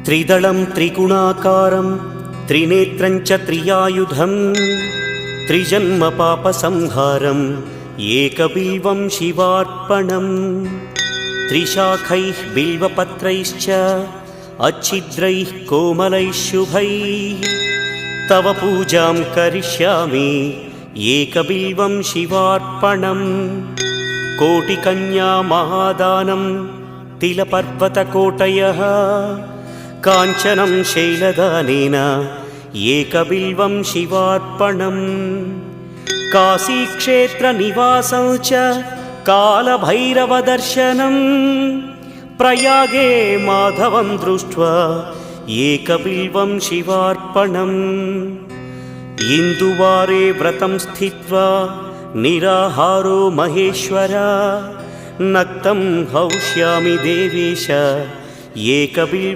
त्रिदलं त्रिगुणाकारं त्रिनेत्रं च त्रियायुधं त्रिजन्म पापसंहारम् एकबिल्वं शिवार्पणम् त्रिशाखैः बिल्वपत्रैश्च अच्छिद्रैः कोमलैः शुभैः तव पूजां करिष्यामि एकबिल्वं शिवार्पणम् कोटिकन्या महादानं तिलपर्वतकोटयः काञ्चनं शैलदानेन एकबिल्वं शिवार्पणम् काशीक्षेत्रनिवासं च कालभैरवदर्शनं प्रयागे माधवं दृष्ट्वा एकबिल्वं शिवार्पणम् इन्दुवारे व्रतं स्थित्वा निराहारो महेश्वर नक्तं हौष्यामि देवेश एकबिल्वं